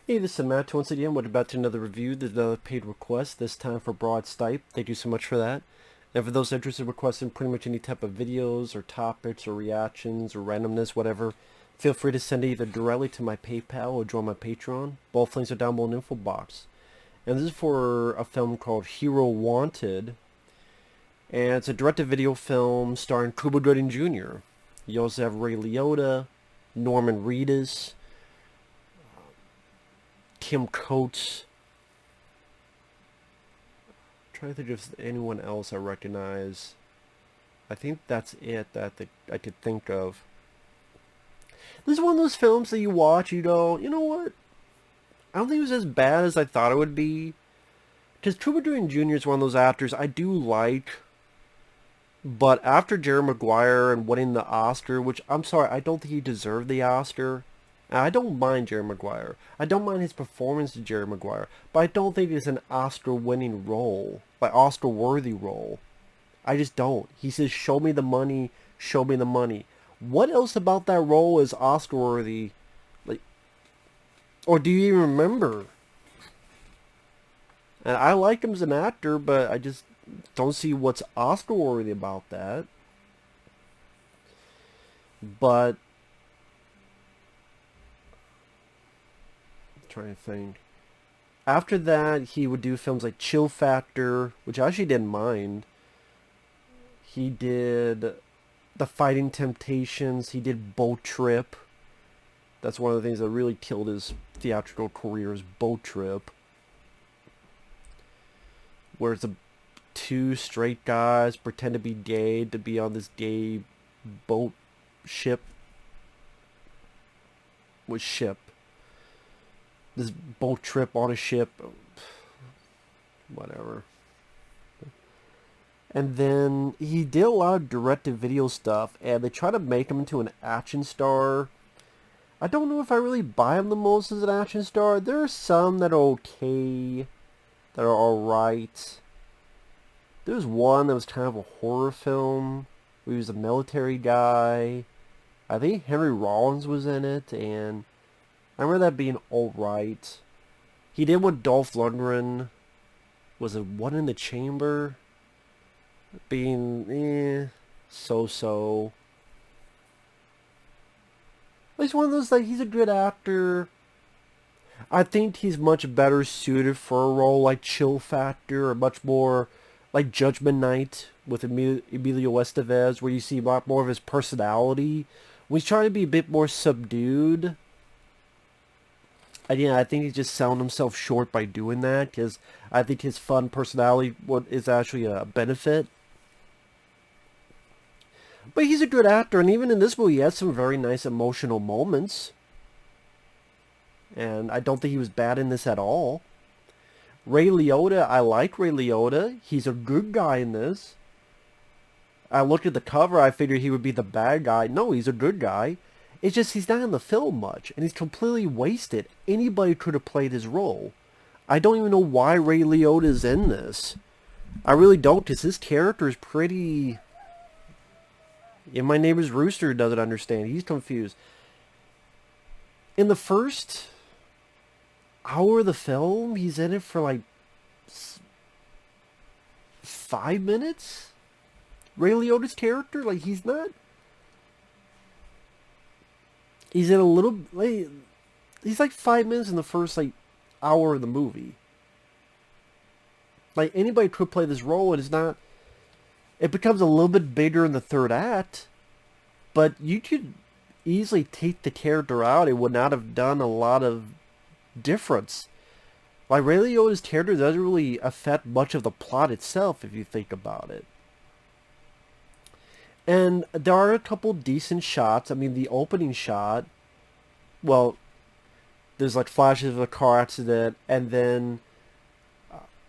Hey, this is Matt once again. We're about to another review. There's another paid request, this time for Broad Stipe. Thank you so much for that. And for those interested in requesting pretty much any type of videos or topics or reactions or randomness, whatever, feel free to send it either directly to my PayPal or join my Patreon. Both links are down below in the info box. And this is for a film called Hero Wanted. And it's a direct-to-video film starring Cuba Gooding Jr. You also have Ray Liotta, Norman Reedus, Kim Coates. I'm trying to think if there's anyone else I recognize. I think that's it that I could think of. This is one of those films that you watch, you go, you know what? I don't think it was as bad as I thought it would be. Because Cuba Gooding Jr. is one of those actors I do like. But after Jerry Maguire and winning the Oscar, which I'm sorry, I don't think he deserved the Oscar. I don't mind Jerry Maguire. I don't mind his performance of Jerry Maguire. But I don't think it's an Oscar-winning role. Like, Oscar-worthy role. I just don't. He says, show me the money, show me the money. What else about that role is Oscar-worthy? Like, or do you even remember? And I like him as an actor, but I just don't see what's Oscar-worthy about that. But I'm trying to think. After that, he would do films like Chill Factor, which I actually didn't mind. He did The Fighting Temptations. He did Boat Trip. That's one of the things that really killed his theatrical career is Boat Trip. Where it's two straight guys pretend to be gay to be on this gay boat ship. This boat trip on a ship. Whatever. And then he did a lot of direct-to-video stuff, and they try to make him into an action star. I don't know if I really buy him the most as an action star. There are some that are okay, that are alright. There's one that was kind of a horror film, where he was a military guy. I think Henry Rollins was in it, and I remember that being alright. He did with Dolph Lundgren. Was it One in the Chamber? Being so-so. He's one of those, like, he's a good actor. I think he's much better suited for a role like Chill Factor, or much more like Judgment Night with Emilio Estevez, where you see a lot more of his personality. When he's trying to be a bit more subdued, again, I think he's just selling himself short by doing that, because I think his fun personality is actually a benefit. But he's a good actor, and even in this movie, he has some very nice emotional moments. And I don't think he was bad in this at all. Ray Liotta, I like Ray Liotta. He's a good guy in this. I looked at the cover, I figured he would be the bad guy. No, he's a good guy. It's just he's not in the film much, and he's completely wasted. Anybody could have played his role. I don't even know why Ray Liotta is in this. I really don't, because his character is pretty... If my neighbor's rooster doesn't understand, he's confused. In the first hour of the film, he's in it for like 5 minutes. Ray Liotta's character, like, he's not. He's in a little. Like, he's like 5 minutes in the first like hour of the movie. Like, anybody could play this role, and it's not. It becomes a little bit bigger in the third act, but you could easily take the character out. It would not have done a lot of difference. Like, Ray Liotta's character doesn't really affect much of the plot itself, if you think about it. And there are a couple decent shots. I mean, the opening shot, well, there's like flashes of a car accident, and then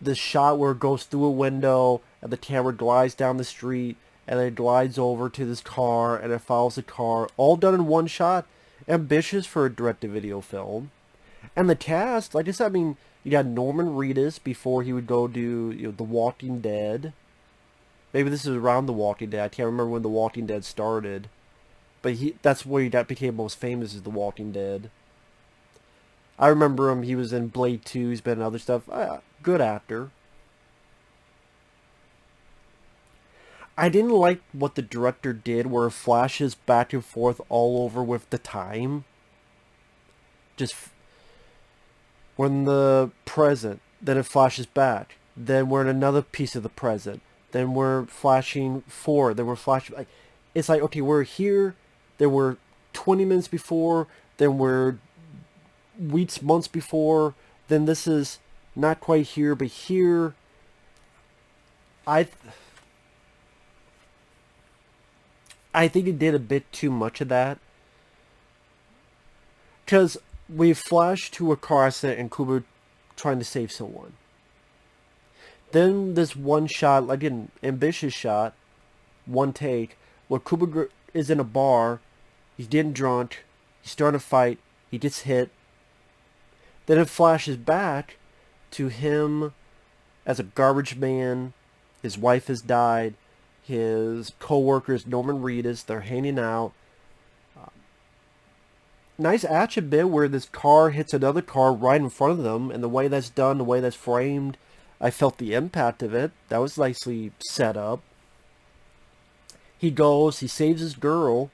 the shot where it goes through a window, and the camera glides down the street, and then it glides over to this car, and it follows the car, all done in one shot. Ambitious for a direct-to-video film. And the cast, like I said, I mean, you got Norman Reedus before he would go do, The Walking Dead. Maybe this is around The Walking Dead. I can't remember when The Walking Dead started. But that's where he became most famous, is The Walking Dead. I remember him. He was in Blade 2. He's been in other stuff. Good actor. I didn't like what the director did where it flashes back and forth all over with the time. Just we're in the present, then it flashes back. Then we're in another piece of the present. Then we're flashing forward. Then we're flashing. It's like, okay, we're here. Then we're 20 minutes before. Then we're weeks, months before. Then this is not quite here, but here. I I think it did a bit too much of that. Because we flash to a car accident and Kuba trying to save someone. Then this one shot, like an ambitious shot, one take, where Kuba is in a bar, he's getting drunk, he's starting a fight, he gets hit. Then it flashes back to him as a garbage man. His wife has died. His co-worker is Norman Reedus. They're hanging out. Nice action bit where this car hits another car right in front of them, and the way that's done, the way that's framed, I felt the impact of it. That was nicely set up. He goes, he saves his girl.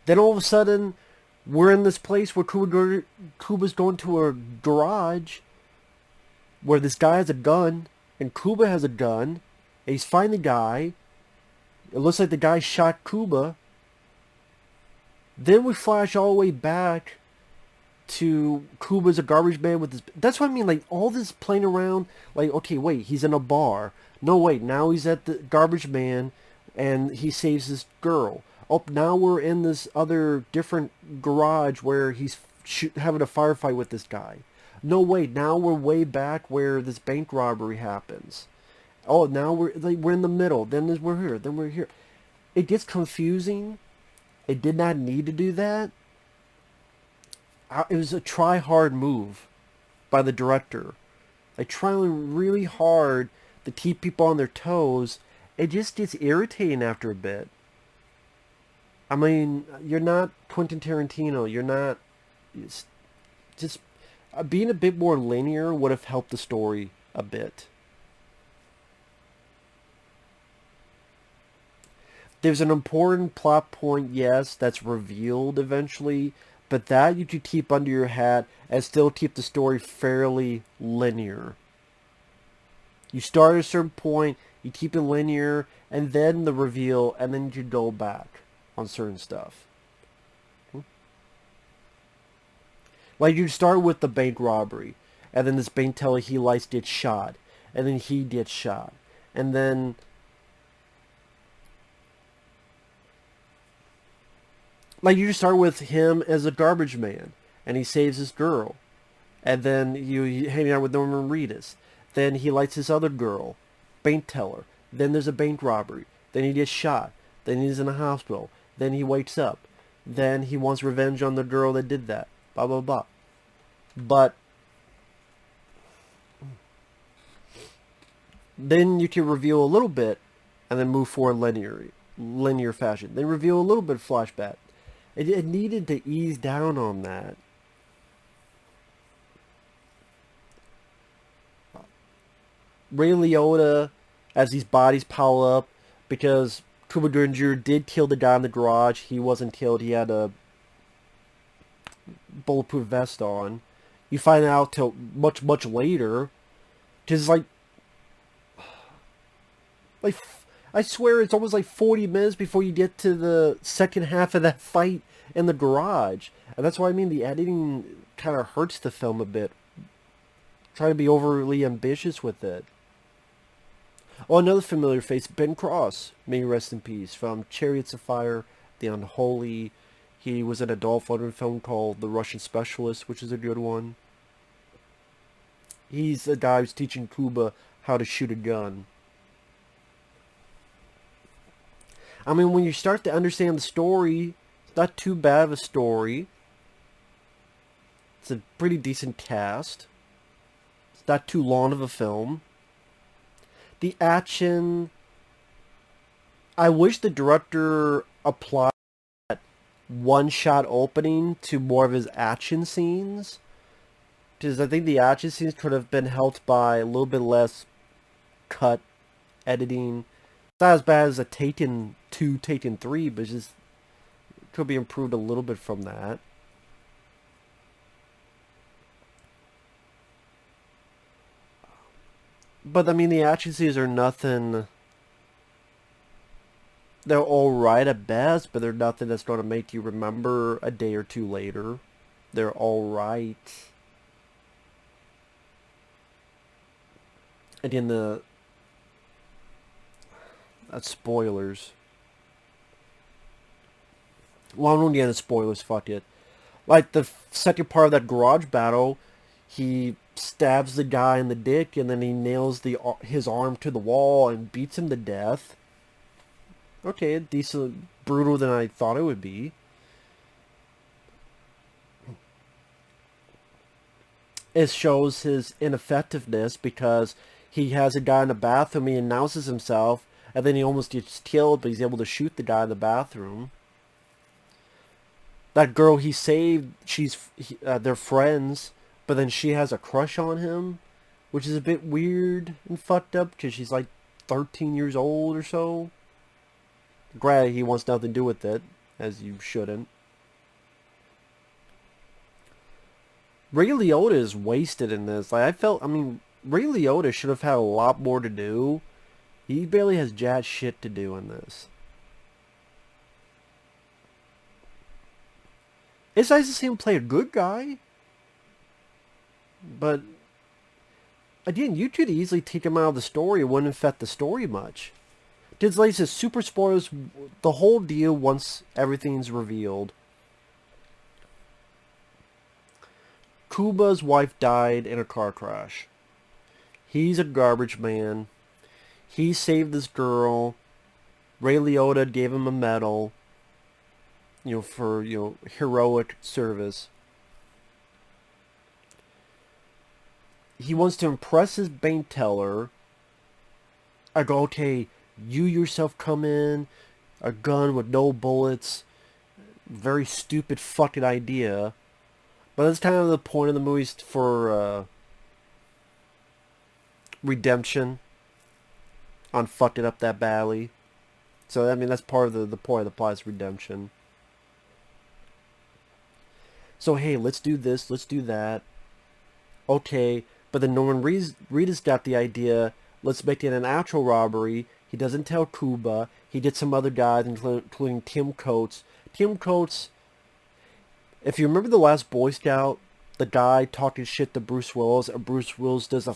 Then all of a sudden, we're in this place where Kuba's going to a garage where this guy has a gun, and Kuba has a gun, and he's fighting the guy. It looks like the guy shot Kuba. Then we flash all the way back to Kuba's a garbage man with his... That's what I mean, like, all this playing around, like, okay, wait, he's in a bar. No, wait, now he's at the garbage man, and he saves this girl. Oh, now we're in this other different garage where he's having a firefight with this guy. No, wait, now we're way back where this bank robbery happens. Oh, now we're in the middle. Then we're here. Then we're here. It gets confusing. It did not need to do that. It was a try-hard move by the director. Like, trying really hard to keep people on their toes. It just gets irritating after a bit. I mean, you're not Quentin Tarantino. You're not... It's just... being a bit more linear would have helped the story a bit. There's an important plot point, yes, that's revealed eventually, but that you could keep under your hat and still keep the story fairly linear. You start at a certain point, you keep it linear, and then the reveal, and then you go back on certain stuff. Like, you start with the bank robbery, and then this bank teller he likes gets shot, and then he gets shot, and then... Like, you just start with him as a garbage man, and he saves his girl. And then you hang out with Norman Reedus. Then he likes this other girl, bank teller. Then there's a bank robbery. Then he gets shot. Then he's in a hospital. Then he wakes up. Then he wants revenge on the girl that did that. Blah, blah, blah. But then you can reveal a little bit and then move forward linear fashion. Then reveal a little bit of flashback. It needed to ease down on that. Ray Liotta, as these bodies pile up, because Cuba Gooding Jr. did kill the guy in the garage. He wasn't killed. He had a bulletproof vest on. You find out till much, much later. Because, like, I swear it's almost like 40 minutes before you get to the second half of that fight in the garage. And that's why I mean the editing kind of hurts the film a bit. Trying to be overly ambitious with it. Oh, another familiar face, Ben Cross, may he rest in peace, from Chariots of Fire, The Unholy. He was in a Dolph Lundgren film called The Russian Specialist, which is a good one. He's the guy who's teaching Cuba how to shoot a gun. I mean, when you start to understand the story, it's not too bad of a story. It's a pretty decent cast. It's not too long of a film. The action, I wish the director applied that one-shot opening to more of his action scenes. Because I think the action scenes could have been helped by a little bit less cut editing. It's not as bad as a Taken 2, Taken 3, but it's just could be improved a little bit from that. But I mean, the action scenes are nothing. They're all right at best, but they're nothing that's going to make you remember a day or two later. They're all right. Again, that's spoilers. Well, I'm not getting spoilers. Fuck it. Like the second part of that garage battle, he stabs the guy in the dick, and then he nails his arm to the wall and beats him to death. Okay, decent brutal than I thought it would be. It shows his ineffectiveness because he has a guy in the bathroom, he announces himself, and then he almost gets killed, but he's able to shoot the guy in the bathroom. That girl he saved, they're friends, but then she has a crush on him, which is a bit weird and fucked up because she's like 13 years old or so. Granted, he wants nothing to do with it, as you shouldn't. Ray Liotta is wasted in this. Ray Liotta should have had a lot more to do. He barely has jack shit to do in this. It's nice to see him play a good guy. But, again, you could easily take him out of the story. It wouldn't affect the story much. Disney says super spoilers the whole deal once everything's revealed. Cuba's wife died in a car crash. He's a garbage man. He saved this girl. Ray Liotta gave him a medal, for, heroic service. He wants to impress his bank teller. I go, okay, you yourself come in, a gun with no bullets. Very stupid fucking idea. But that's kind of the point of the movies for redemption on fucking up that badly. So, I mean, that's part of the point of the plot is redemption. So, hey, let's do this, let's do that. Okay, but then Norman Reedus got the idea, let's make it an actual robbery. He doesn't tell Cuba. He gets some other guys, including Tim Coates. Tim Coates, if you remember the last Boy Scout, the guy talking shit to Bruce Willis, and Bruce Willis does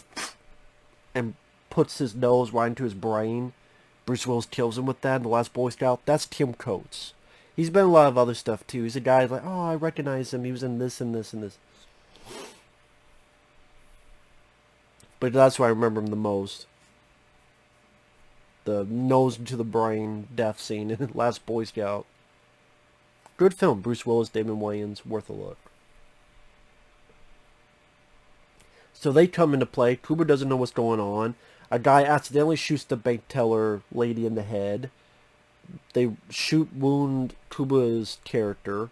and puts his nose right into his brain. Bruce Willis kills him with that in the last Boy Scout. That's Tim Coates. He's been in a lot of other stuff too. He's a guy like, oh, I recognize him. He was in this and this and this. But that's why I remember him the most. The nose into the brain death scene in Last Boy Scout. Good film. Bruce Willis, Damon Wayans, worth a look. So they come into play. Cuba doesn't know what's going on. A guy accidentally shoots the bank teller lady in the head. They wound Cuba's character.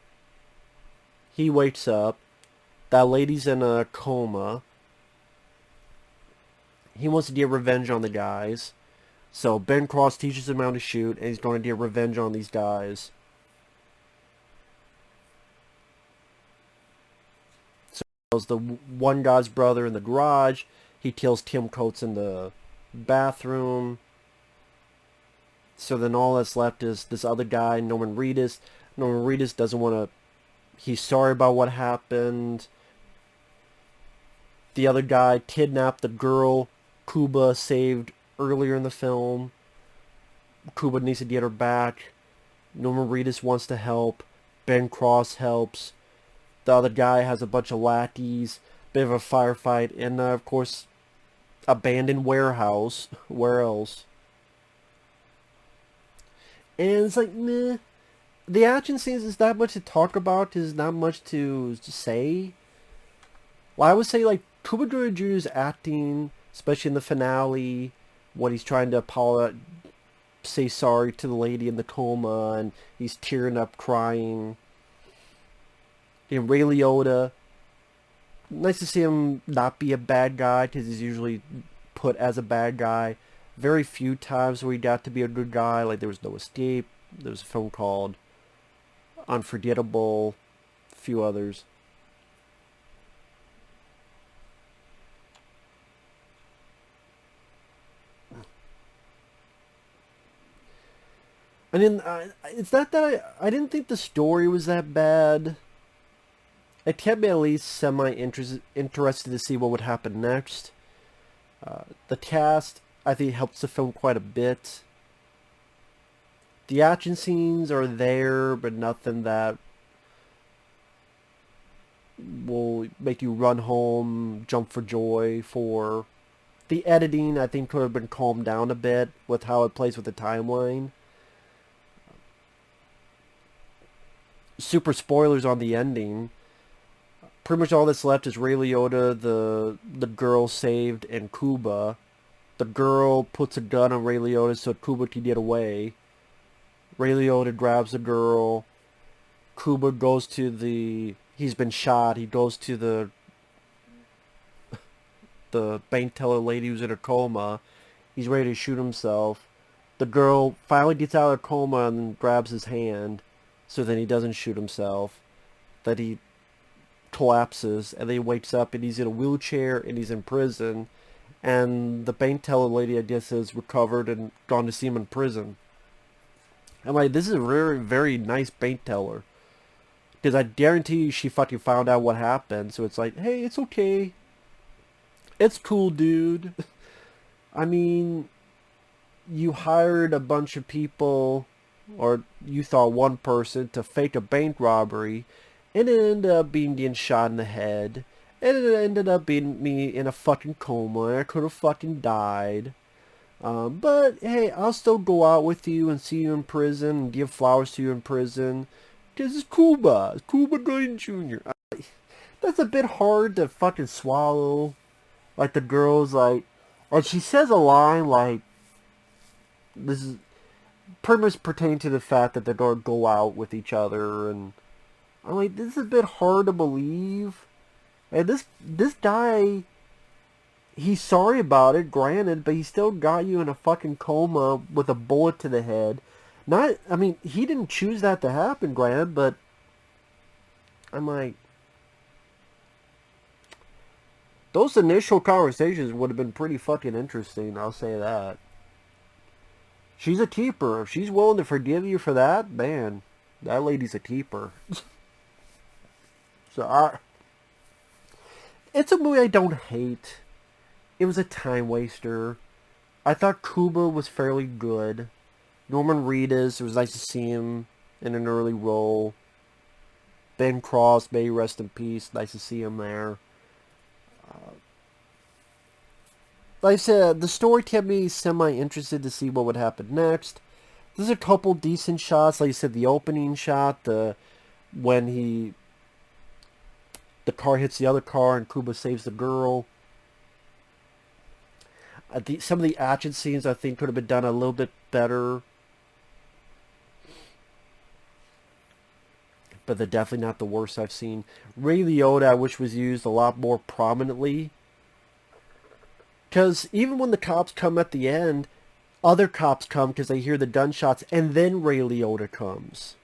He wakes up. That lady's in a coma. He wants to get revenge on the guys. So Ben Cross teaches him how to shoot, and he's going to get revenge on these guys. So he kills the one guy's brother in the garage. He kills Tim Coates in the bathroom. So then all that's left is this other guy, Norman Reedus. Norman Reedus doesn't want to... He's sorry about what happened. The other guy kidnapped the girl Cuba saved earlier in the film. Cuba needs to get her back. Norman Reedus wants to help. Ben Cross helps. The other guy has a bunch of lackeys. Bit of a firefight. And, of course, abandoned warehouse. Where else? And it's like, meh. The action scenes is not much to talk about. There's not much to say. Well, I would say, like, Cuba Gooding Jr.'s acting, especially in the finale, when he's trying to say sorry to the lady in the coma, and he's tearing up, crying. And Ray Liotta, nice to see him not be a bad guy because he's usually put as a bad guy. Very few times where he got to be a good guy. Like there was No Escape. There was a film called Unforgettable. A few others. And then it's not that I didn't think the story was that bad. It kept me at least interested to see what would happen next. The cast, I think, helps the film quite a bit. The action scenes are there, but nothing that will make you run home, jump for joy for. The editing, I think, could have been calmed down a bit with how it plays with the timeline. Super spoilers on the ending. Pretty much all that's left is Ray Liotta, the girl saved, and Cuba. The girl puts a gun on Ray Liotta so Cuba can get away. Ray Liotta grabs the girl. Cuba goes to the... He's been shot. He goes to the bank teller lady who's in a coma. He's ready to shoot himself. The girl finally gets out of the coma and grabs his hand so then he doesn't shoot himself. That he collapses and then he wakes up and he's in a wheelchair and he's in prison. And the bank teller lady, I guess, has recovered and gone to see him in prison. I'm like, this is a very, very nice bank teller. Because I guarantee you she fucking found out what happened. So it's like, hey, it's okay. It's cool, dude. I mean, you hired a bunch of people, or you thought one person, to fake a bank robbery, and it ended up being getting shot in the head. And it ended up being me in a fucking coma. I could have fucking died. But, hey, I'll still go out with you and see you in prison and give flowers to you in prison. Because it's Cuba. It's Cuba Gooding Jr. That's a bit hard to fucking swallow. Like, the girl's like... Or she says a line like... This is pretty much pertaining to the fact that they're going to go out with each other. And I'm like, this is a bit hard to believe. And this guy... He's sorry about it, granted, but he still got you in a fucking coma with a bullet to the head. Not, I mean, he didn't choose that to happen, granted, but I'm like, those initial conversations would have been pretty fucking interesting, I'll say that. She's a keeper. If she's willing to forgive you for that, man, that lady's a keeper. It's a movie I don't hate. It was a time waster. I thought Cuba was fairly good. Norman Reedus, it was nice to see him in an early role. Ben Cross, may he rest in peace. Nice to see him there. Like I said, the story kept me semi-interested to see what would happen next. There's a couple decent shots. Like I said, the opening shot, when the car hits the other car and Cuba saves the girl. Some of the action scenes I think could have been done a little bit better. But they're definitely not the worst I've seen. Ray Liotta, I wish, was used a lot more prominently. Because even when the cops come at the end, other cops come because they hear the gunshots, and then Ray Liotta comes.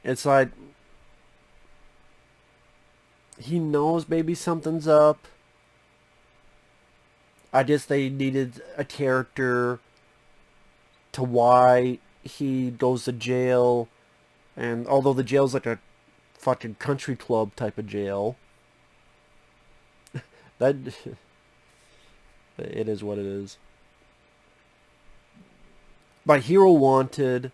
It's like... He knows maybe something's up. I guess they needed a character to why he goes to jail. And although the jail's like a fucking country club type of jail. That... It is what it is. My Hero Wanted...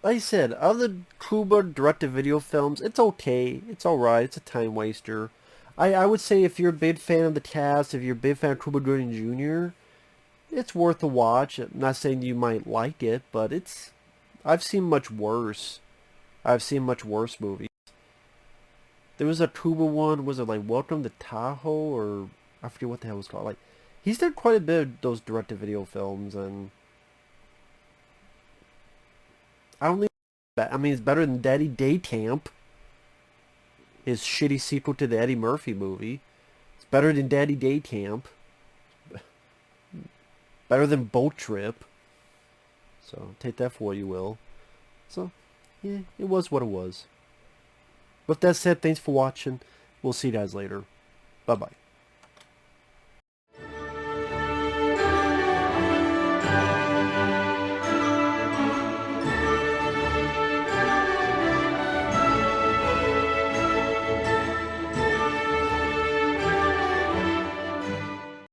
Like I said, other Cuba direct-to-video films, it's okay. It's alright. It's a time waster. I would say if you're a big fan of the cast, if you're a big fan of Cuba Gooding Jr., it's worth a watch. I'm not saying you might like it, but it's... I've seen much worse. I've seen much worse movies. There was a Cuba one, was it like Welcome to Tahoe, or... I forget what the hell it was called. Like, he's done quite a bit of those direct-to-video films, and... I don't think I mean, it's better than Daddy Day Camp, his shitty sequel to the Eddie Murphy movie. It's better than Daddy Day Camp. Better than Boat Trip. So take that for what you will. So, yeah, it was what it was. With that said, thanks for watching. We'll see you guys later. Bye-bye.